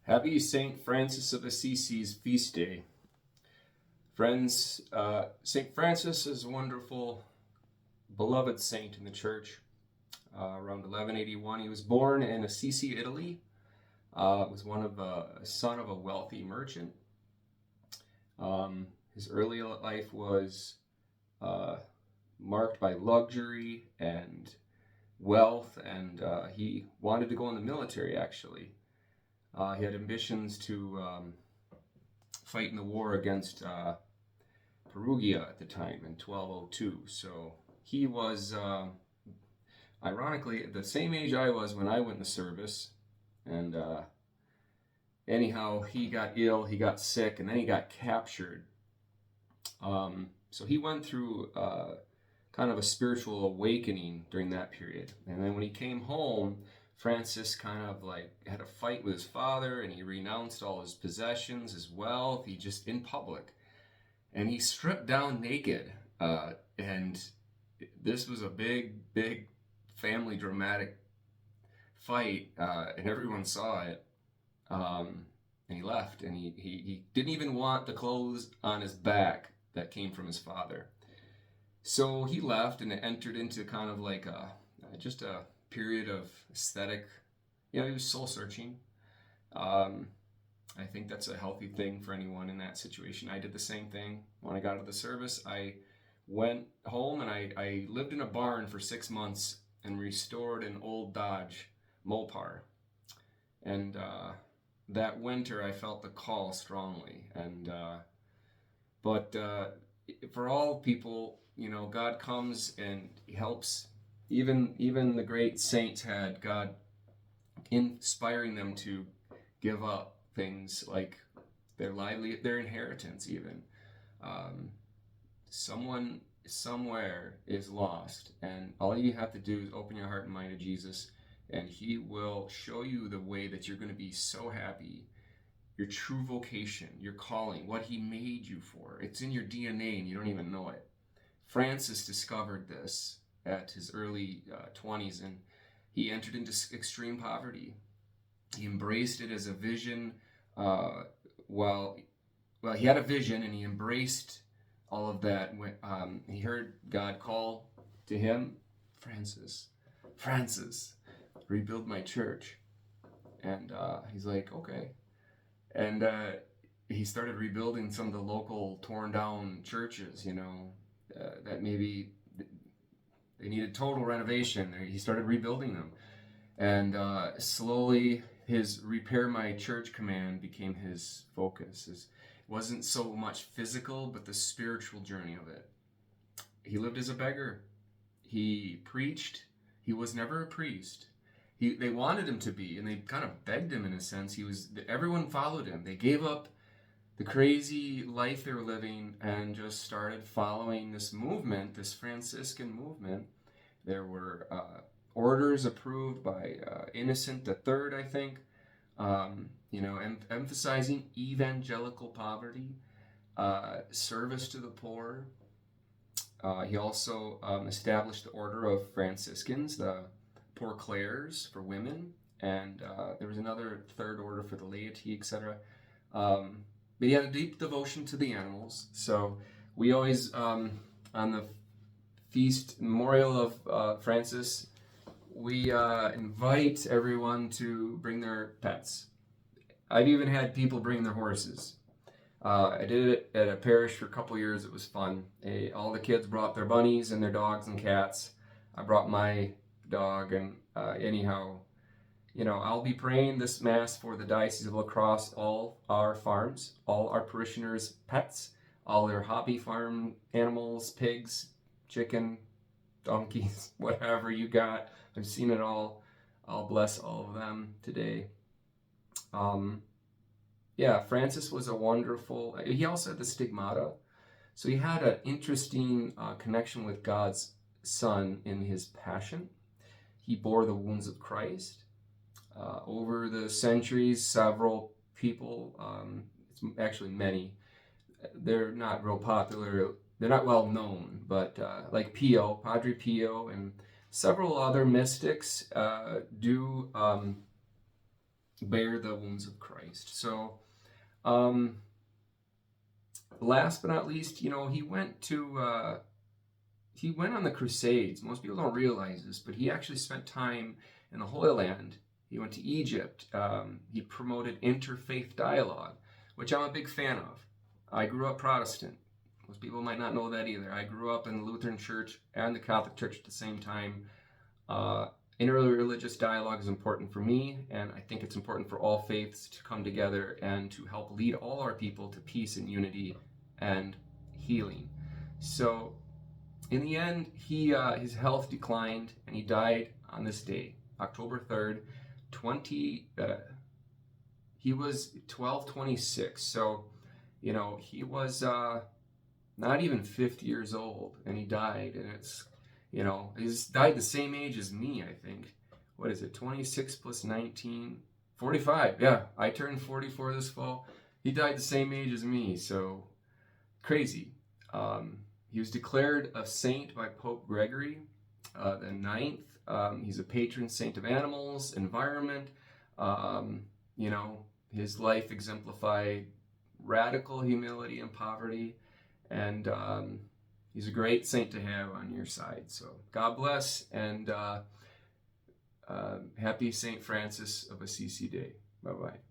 Happy St. Francis of Assisi's feast day. Friends, St. Francis is a wonderful, beloved saint in the church. Around 1181, he was born in Assisi, Italy. Was son of a wealthy merchant. His early life was marked by luxury and wealth, and he wanted to go in the military, actually. He had ambitions to fight in the war against Perugia at the time in 1202. So he was, ironically, the same age I was when I went in the service. And anyhow, he got ill, he got sick, and then he got captured. So he went through kind of a spiritual awakening during that period. And then when he came home, Francis kind of like had a fight with his father, and he renounced all his possessions, his wealth, he just in public. And he stripped down naked. And this was a big family dramatic fight, and everyone saw it. And he left, and he didn't even want the clothes on his back that came from his father. So he left and entered into kind of like just a period of aesthetic. He was soul searching. I think that's a healthy thing for anyone in that situation. I did the same thing. When I got out of the service, I went home and I lived in a barn for 6 months and restored an old Dodge Mopar. And that winter I felt the call strongly. And but for all people, God comes and he helps. Even the great saints had God inspiring them to give up things like their inheritance even. Someone somewhere is lost, and all you have to do is open your heart and mind to Jesus, and he will show you the way that you're going to be so happy. Your true vocation, your calling, what he made you for. It's in your DNA and you don't even know it. Francis discovered this at his early 20s, and he entered into extreme poverty. He embraced it as a vision. He had a vision, and he embraced all of that. When he heard God call to him, Francis, rebuild my church. And he's like, okay. And he started rebuilding some of the local torn down churches, that maybe they needed total renovation. He started rebuilding them. And slowly his repair my church command became his focus. It wasn't so much physical, but the spiritual journey of it. He lived as a beggar. He preached. He was never a priest. They wanted him to be, and they kind of begged him in a sense. Everyone followed him. They gave up the crazy life they were living and just started following this movement, this Franciscan movement. There were orders approved by Innocent III, I think, emphasizing evangelical poverty, service to the poor. He also established the order of Franciscans, the Poor Clares for women, and there was another third order for the laity, etc. But he had a deep devotion to the animals. So we always, on the feast memorial of Francis, we invite everyone to bring their pets. I've even had people bring their horses. I did it at a parish for a couple years. It was fun. All the kids brought their bunnies and their dogs and cats. I brought my dog, and anyhow, I'll be praying this Mass for the Diocese of La Crosse, all our farms, all our parishioners' pets, all their hobby farm animals, pigs, chicken, donkeys, whatever you got. I've seen it all. I'll bless all of them today. Francis was a wonderful. He also had the stigmata. So he had an interesting connection with God's Son in his passion. He bore the wounds of Christ. Over the centuries, several people, actually many, they're not real popular, they're not well known, but like Padre Pio, and several other mystics do bear the wounds of Christ. So, um, last but not least, he went on the Crusades. Most people don't realize this, but he actually spent time in the Holy Land. He went to Egypt. He promoted interfaith dialogue, which I'm a big fan of. I grew up Protestant. Most people might not know that either. I grew up in the Lutheran Church and the Catholic Church at the same time. Interreligious dialogue is important for me, and I think it's important for all faiths to come together and to help lead all our people to peace and unity and healing. So, in the end, his health declined, and he died on this day, October 3rd, he was 1226. So, he was not even 50 years old, and he died, and he's died the same age as me, I think. What is it, 26 plus 19? 45, yeah. I turned 44 this fall. He died the same age as me, so crazy. He was declared a saint by Pope Gregory the Ninth. He's a patron saint of animals, environment. His life exemplified radical humility and poverty, and he's a great saint to have on your side. So God bless, and happy St. Francis of Assisi Day. Bye-bye.